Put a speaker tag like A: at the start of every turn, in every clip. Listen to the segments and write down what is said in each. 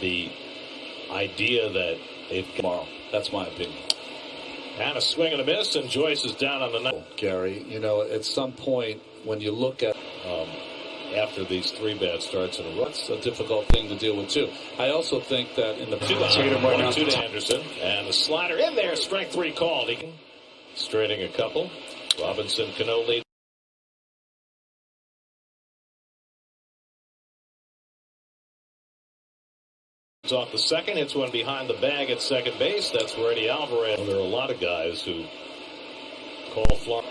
A: the idea that they've tomorrow. That's my opinion. And a swing and a miss, and Joyce is down on the ninth.
B: Gary, you know, at some point when you look at
A: after these 3 bad starts in a row,
B: it's a difficult thing to deal with too. I also think that in the
A: 2 to Anderson, and the slider in there, strike 3 called. He can straightening a couple. Robinson Cano lead. Off the second, hits one behind the bag at second base. That's where Eddie Alvarez. There are a lot of guys who call Florida.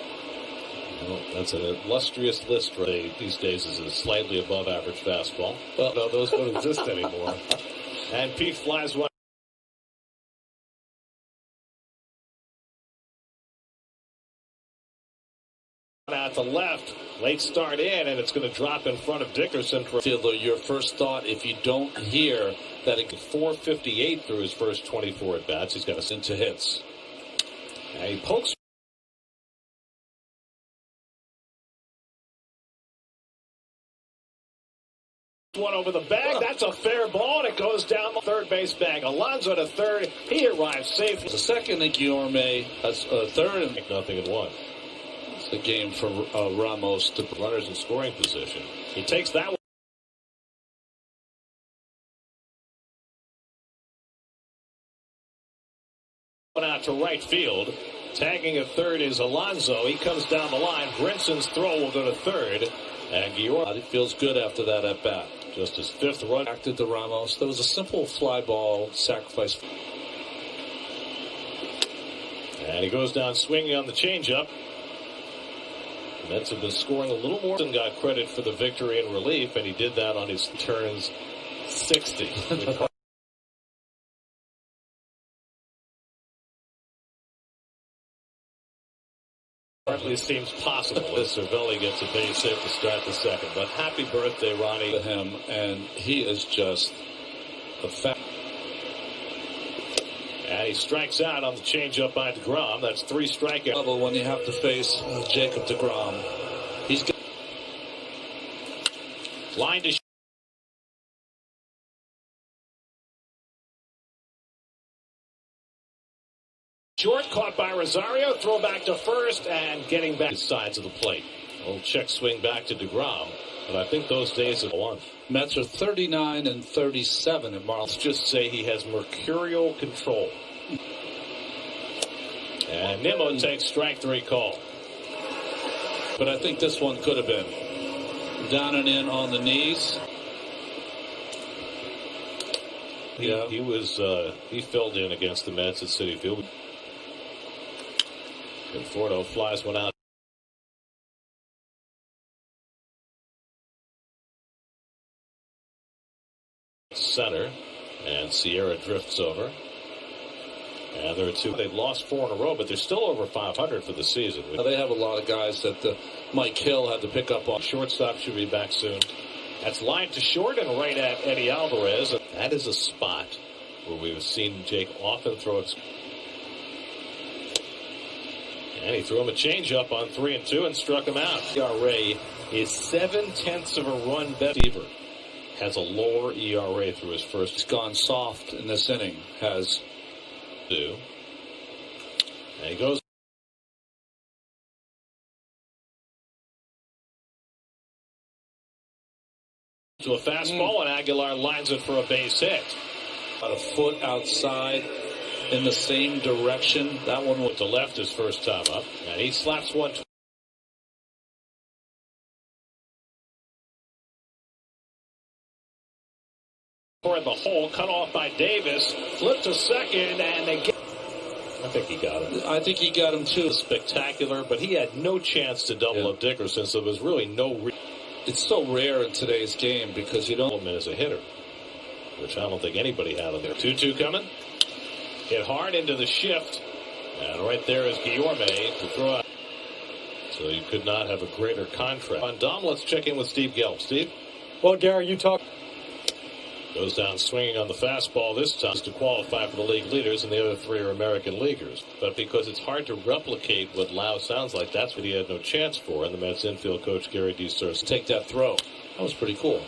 A: Well, that's an illustrious list these days. Is a slightly above average fastball. Well, no, those don't exist anymore. And Pete flies one out to left. Late start in, and it's going to drop in front of Dickerson.
B: Your first thought, if you don't hear that it
A: 458 through his first 24 at bats, he's got us into hits. And he pokes one over the bag. That's a fair ball, and it goes down the third base bag. Alonso to third. He arrives safe.
B: The second, and Guillorme has third, and
A: nothing in one.
B: It's the game for Ramos to
A: runners in scoring position. He takes that one out to right field. Tagging at third is Alonso. He comes down the line. Brinson's throw will go to third. And Guillorme,
B: he feels good after that at bat.
A: Just his 5th run.
B: Acted to Ramos. There was a simple fly ball sacrifice.
A: And he goes down swinging on the changeup. The Mets have been scoring a little more than got credit for the victory in relief, and he did that on his turns 60. Hardly seems possible as Cervelli gets a base hit to start the second. But happy birthday, Ronnie,
B: to him, and he is just a fact.
A: And he strikes out on the changeup by DeGrom. That's 3 strikeouts.
B: Level when you have to face Jacob DeGrom. He's got
A: line to short, caught by Rosario. Throw back to first, and getting back to sides of the plate. Old check swing back to DeGrom. But I think those days have won.
B: Mets are 39 and 37 at Marlins.
A: Just say he has mercurial control. And Nimmo takes strike 3 call.
B: But I think this one could have been down and in on the knees.
A: He filled in against the Mets at Citi Field. Conforto flies one out. Center, and Sierra drifts over. And there are 2. They've lost 4 in a row, but they're still over 500 for the season.
B: They have a lot of guys that Mike Hill had to pick up on.
A: Shortstop should be back soon. That's lined to short and right at Eddie Alvarez. That is a spot where we've seen Jake often throw it. And he threw him a changeup on 3-2 and struck him out. ERA is 0.7 of a run better. Has a lower ERA through his first.
B: He's gone soft in this inning. Has
A: 2. And he goes to a fastball, and Aguilar lines it for a base hit.
B: About a foot outside in the same direction. That one went
A: to left his first time up, and he slaps one toward the hole, cut off by Davis, flipped to second, and they get. I think he got him.
B: I think he got him too.
A: Spectacular, but he had no chance to double up Dickerson, so there was really no.
B: It's so rare in today's game because you don't.
A: As a hitter, which I don't think anybody had on there. 2-2 coming. Hit hard into the shift, and right there is Guillorme to throw out. So you could not have a greater contract. On Dom, let's check in with Steve Gelb. Steve?
C: Well, Gary, you talk.
A: Goes down swinging on the fastball this time to qualify for the league leaders, and the other 3 are American leaguers. But because it's hard to replicate what Lau sounds like, that's what he had no chance for. And the Mets infield coach Gary D.
B: Take that throw. That was pretty cool.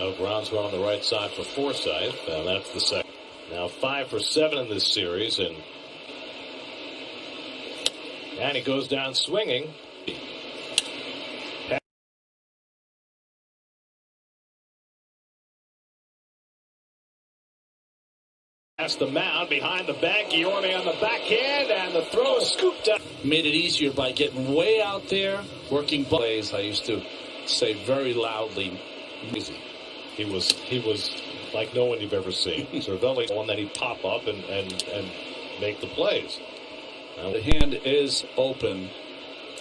A: No grounds on the right side for Forsythe, and that's the second. Now 5 for 7 in this series, and he goes down swinging. Past the mound, behind the bag, Guillorme on the backhand, and the throw is scooped up.
B: Made it easier by getting way out there, working plays. I used to say very loudly, easy.
A: He was like no one you've ever seen. Cervelli's one that he'd pop up and make the plays.
B: Now, the hand is open.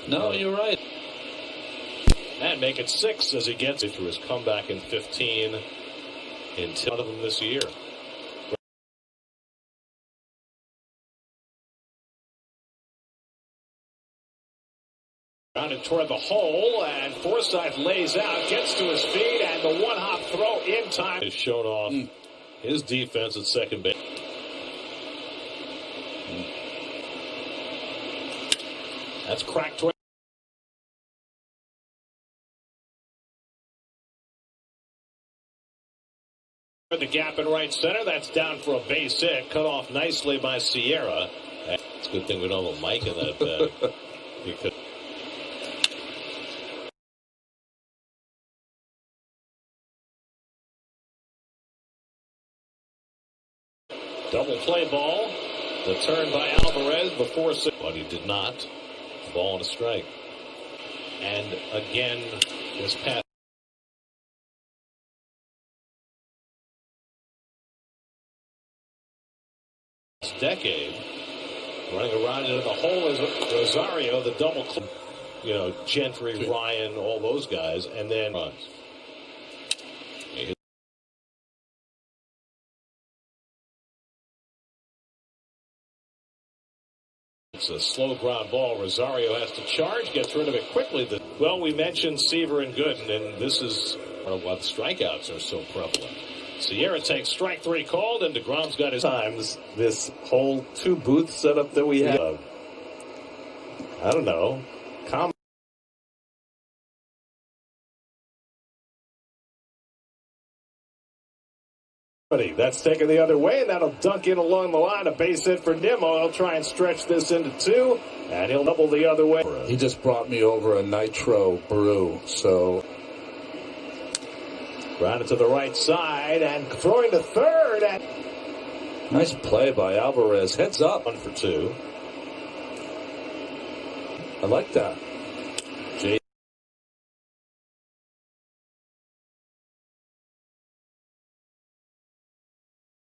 B: No, you're right.
A: And make it 6 as he gets it through his comeback in 15 in 10 of them this year. Grounded toward the hole, and Forsythe lays out, gets to his feet, and the one-hop throw in time is shown off his defense at second base. That's cracked toward the gap in right center. That's down for a base hit, cut off nicely by Sierra. It's a good thing we don't have a mic in that bag. Because double play ball. The turn by Alvarez before, but he did not. Ball and a strike. And again, this past decade, running around into the hole is Rosario, the double, Gentry, Ryan, all those guys, and then runs. It's a slow ground ball. Rosario has to charge, gets rid of it quickly. Well, we mentioned Seaver and Gooden, and this is why the strikeouts are so prevalent. Sierra takes strike 3 called, and DeGrom's got his times. This whole 2-booth setup that we have, I don't know, that's taken the other way, and that'll dunk in along the line. A base hit for Nimmo. He'll try and stretch this into 2, and he'll double the other way.
B: He just brought me over a nitro brew, so.
A: Grounded to the right side, and throwing to third. And
B: nice play by Alvarez. Heads up.
A: 1 for 2.
B: I like that.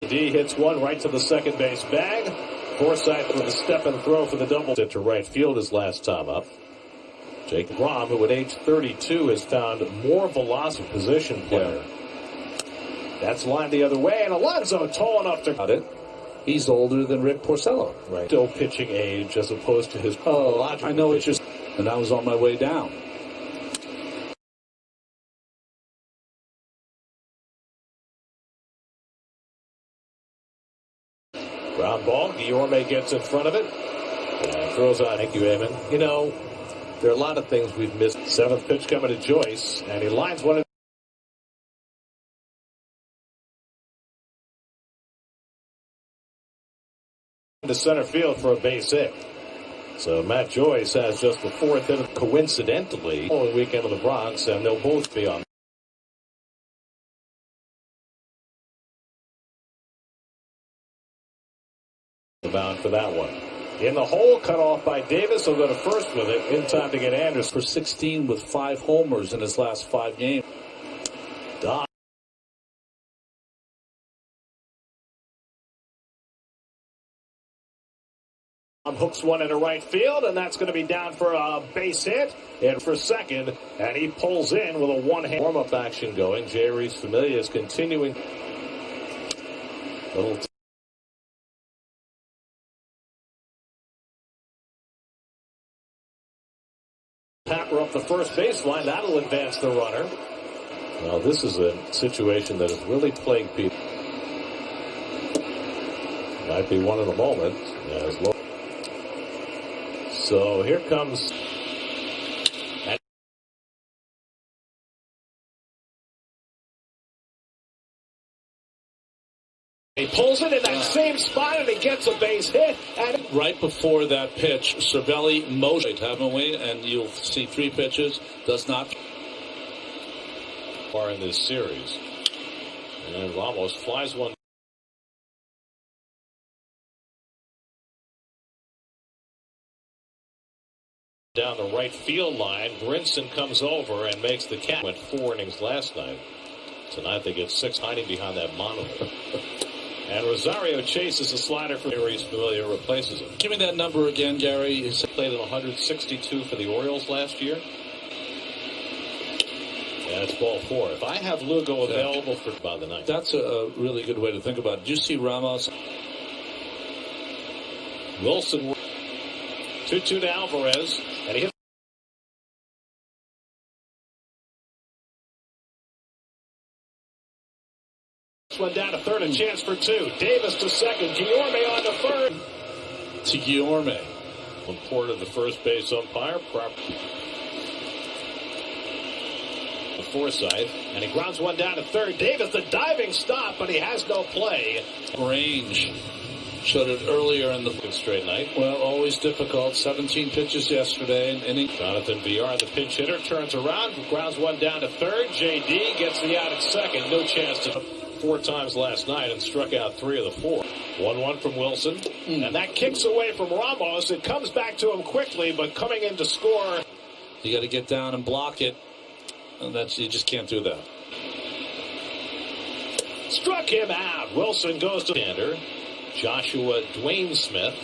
A: D hits one right to the second base bag. Forsythe with a step and throw for the double to right field his last time up. Jake DeGrom, who at age 32 has found more velocity position player. Yeah. That's lined the other way, and Alonso tall enough to cut it.
B: He's older than Rick Porcello.
A: Right. Still pitching age as opposed to his
B: I know it's just, and I was on my way down.
A: Ground ball. Guillorme gets in front of it and throws on. Thank you, Eamon. There are a lot of things we've missed. 7th pitch coming to Joyce, and he lines one into center field for a base hit. So Matt Joyce has just the 4th hit, coincidentally, following weekend of the Bronx, and they'll both be on the mound for that one. In the hole, cut off by Davis. He'll go to first with it in time to get Anderson.
B: For 16 with 5 homers in his last 5 games.
A: Doc hooks one into right field, and that's going to be down for a base hit. And for second, and he pulls in with a one-hand warm-up action going. J. Reese Familia is continuing. Little Tapper up the first baseline. That'll advance the runner. Well, this is a situation that has really plagued people. Might be one in a moment. So here comes He pulls it in that same spot and he gets a base hit. And
B: right before that pitch, Cervelli motioned, haven't we? And you'll see 3 pitches. Does not.
A: Far in this series. And Ramos flies one down the right field line. Brinson comes over and makes the catch. Went 4 innings last night. Tonight they get 6 hiding behind that monitor. And Rosario chases a slider from where he's familiar, replaces him.
B: Give me that number again, Gary.
A: He played at 162 for the Orioles last year. And it's ball 4. If I have Lugo available for about the 9th.
B: That's a really good way to think about it. Did you see Ramos?
A: Wilson 2-2 to Alvarez, and he hits one down to third, a chance for 2. Davis to second, Guillorme on to third.
B: To Guillorme.
A: Report of the first base umpire, Forsythe, and he grounds one down to third. Davis, the diving stop, but he has no play.
B: Range. Showed it earlier in the
A: straight night.
B: Well, always difficult. 17 pitches yesterday.
A: Jonathan Villar, the pinch hitter, turns around, grounds one down to third. JD gets the out at second. No chance to 4 times last night and struck out 3 of the 4. 1-1 from Wilson. And that kicks away from Ramos. It comes back to him quickly, but coming in to score.
B: You got to get down and block it. And you just can't do that.
A: Struck him out. Wilson goes to Sander. Joshua Dwayne Smith,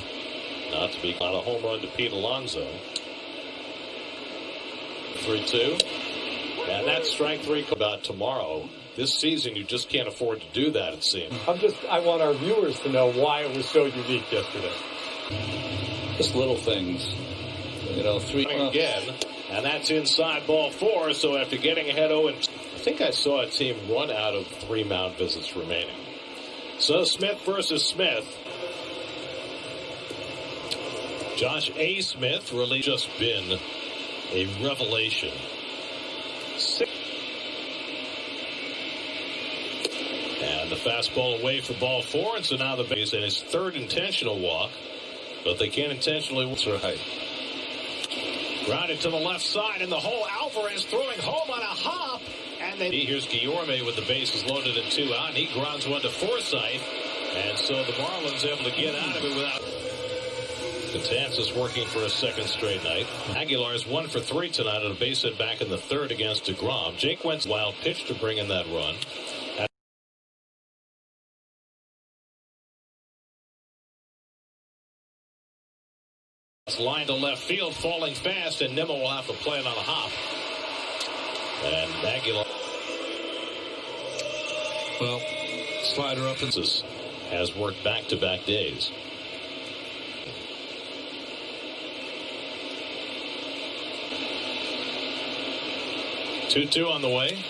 A: not to be on a home run to Pete Alonso. 3-2. And that's strike 3. About tomorrow. This season, you just can't afford to do that, it seems.
C: I want our viewers to know why it was so unique yesterday.
B: Just little things. 3
A: again. And that's inside ball 4. So after getting ahead 0, I think I saw a team 1 out of 3 mound visits remaining. So Smith versus Smith. Josh A. Smith really just been a revelation. And the fastball away for ball 4. And so now the base in his 3rd intentional walk. But they can't intentionally. That's right. Grounded to the left side in the hole. Alvarez throwing home on a hop. And then here's Guillorme with the bases loaded and 2 out. And he grounds one to Forsythe. And so the Marlins able to get out of it without. Betances working for a 2nd straight night. Aguilar's 1 for 3 tonight on a base hit back in the 3rd against DeGrom. Jake Wentz wild pitch to bring in that run. Line to left field, falling fast, and Nimmo will have to play it on a hop. And Aguilar.
B: Well, slider up and
A: has worked back-to-back days. Two on the way,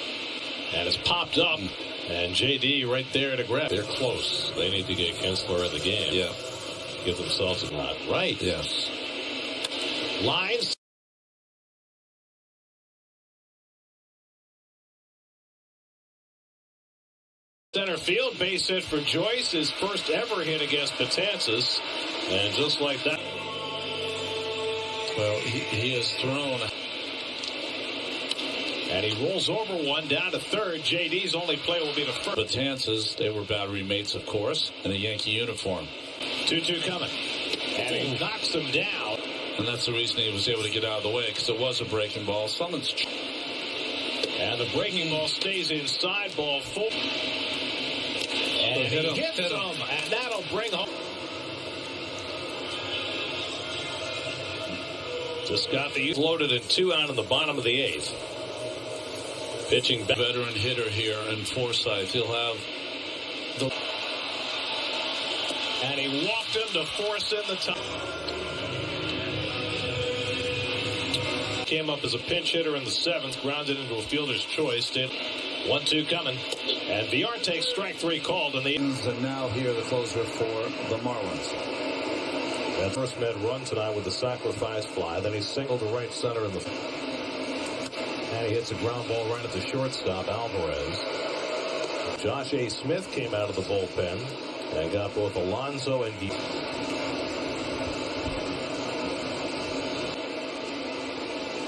A: and it's popped up, and JD right there to grab. They're close. They need to get Kinsler in the game.
B: Yeah,
A: give themselves a nod. Right.
B: Yes.
A: Lines. Center field, base hit for Joyce, his first ever hit against Betances, and just like that.
B: Well, he has thrown.
A: And he rolls over one down to 3rd. JD's only play will be the first.
B: Betances, they were battery mates, of course, in a Yankee uniform.
A: 2-2 coming. And he knocks him down.
B: And that's the reason he was able to get out of the way, because it was a breaking ball. Someone's.
A: And the breaking ball stays inside ball 4. And he hits him, and that'll bring home. Just got the loaded and 2 out in the bottom of the 8th. Pitching back.
B: Veteran hitter here in Forsythe. He'll have the.
A: And he walked him to force in the top. Came up as a pinch hitter in the 7th, grounded into a fielder's choice. 1-2 coming, and Villar takes strike 3 called in the.
B: And now here the closer for the Marlins.
A: That first man run tonight with the sacrifice fly. Then he singled to right center in the. And he hits a ground ball right at the shortstop, Alvarez. Josh A. Smith came out of the bullpen. They got both Alonso and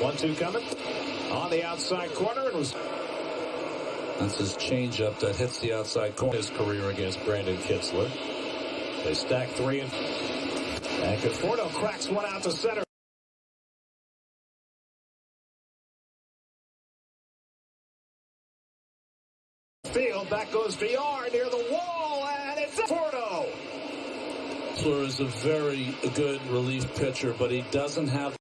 A: 1-2 coming on the outside corner. And was
B: That's his changeup that hits the outside corner.
A: his career against Brandon Kitzler. They stack 3 and Conforto cracks one out to center. Field, back goes VR near the wall, and it's Conforto.
B: Kitzler is a very good relief pitcher, but he doesn't have